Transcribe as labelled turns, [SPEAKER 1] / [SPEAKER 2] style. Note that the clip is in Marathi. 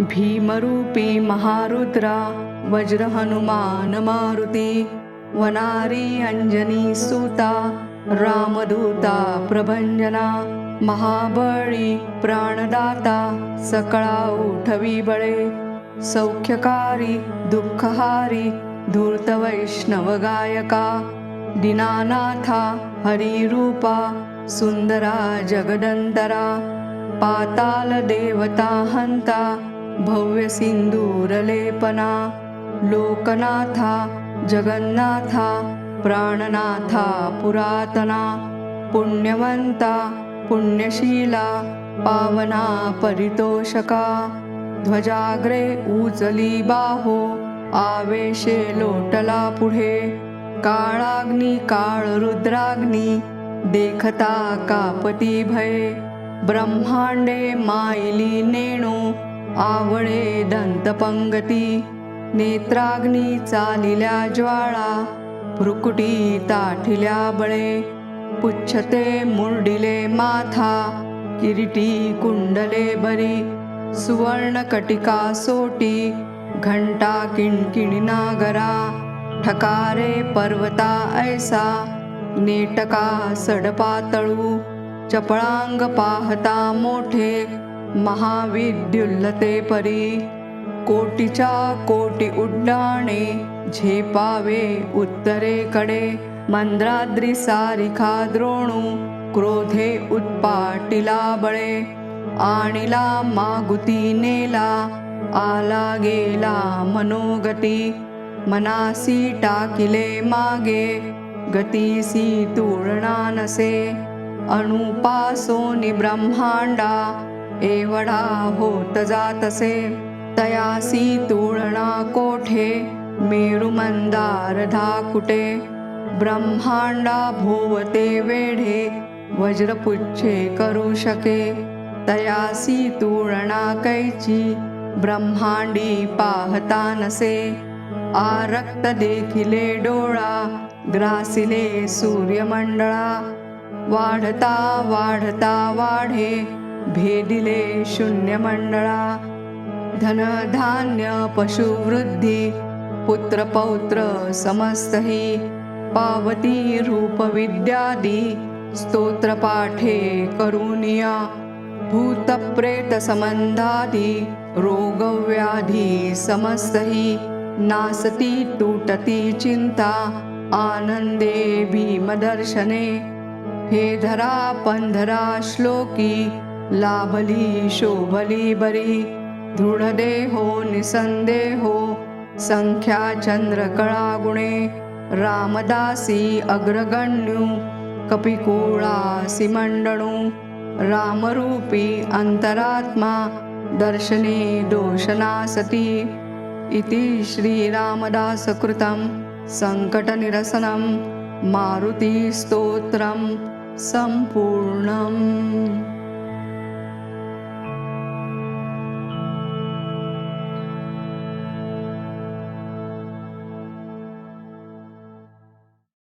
[SPEAKER 1] भीमरूपी महारुद्रा वज्र हनुमान मारुती वनारी अंजनी सुता रामदूता प्रभंजना महाबळी प्राणदाता सकळा उठवी बळे सौख्यकारी दुःखहारी धूर्त वैष्णव गायका दीनानाथा हरिरूपा सुंदरा जगदंतरा पाताल देवता हंता भव्य सिंदूरलेपना लोकनाथा जगन्नाथा प्राणनाथा पुरातना पुण्यवंता पुण्यशीला पावना परितोषका ध्वजाग्रे उचली बाहो आवेशे लोटला पुढे काळाग्नी काळ रुद्राग्नी देखता कापती भये ब्रह्मांडे मायली नेणू आवळे दंतपंगती नेत्राग्नी चालिल्या ज्वाळा भ्रुकुटी ताठिल्या बळे पुच्छते मुरडिले माथा किरीटी कुंडले बरी सुवर्ण कटिका सोटी घंटा किणकिणी नागरा ठकारे पर्वता ऐसा नेटका सडपातळू चपळांग पाहता मोठे महाविद्युल्लते परी कोटीच्या कोटी उड्डाणे झेपावे उत्तरेकडे मंद्राद्री सारिखा द्रोणू क्रोधे उत्पाटिला बळे आणिला मागुती नेला आला गेला मनोगती मनासी टाकिले मागे गतीसी तुळना नसे अणुपासोनी ब्रह्मांडा एवढा होत जातसे तयासी तुळना कोठे मेरु मंदार धाकुटे ब्रह्मांडा भोवते वेढे वज्रपुच्छे करू शके तयासी तुळना कैची ब्रह्मांडी पाहता नसे आरक्त देखिले डोळा ग्रासिले सूर्यमंडळा वाढता वाढता वाढे भेदिले शून्यमंडळा धनधान्य पशुवृद्धी पुत्र पौत्र समस्तही पावती रूप विद्यादी स्तोत्र पाठे करुनिया भूतप्रेत संबंधादी रोगव्याधी समस्तही नासती तुटती चिंता आनंदे भीमदर्शने हे धरा पंधरा श्लोकी लाभली शोभली बरी दृढदेहो निसंदेहो संख्या चंद्रकळा गुणे रामदासी अग्रगण्यू कपिकुळासी मंडणू रामरूपी अंतरात्मा दर्शने दोषनासती इति श्रीरामदासकृतं संकटनिरसनं मारुती स्तोत्रम संपूर्णम्।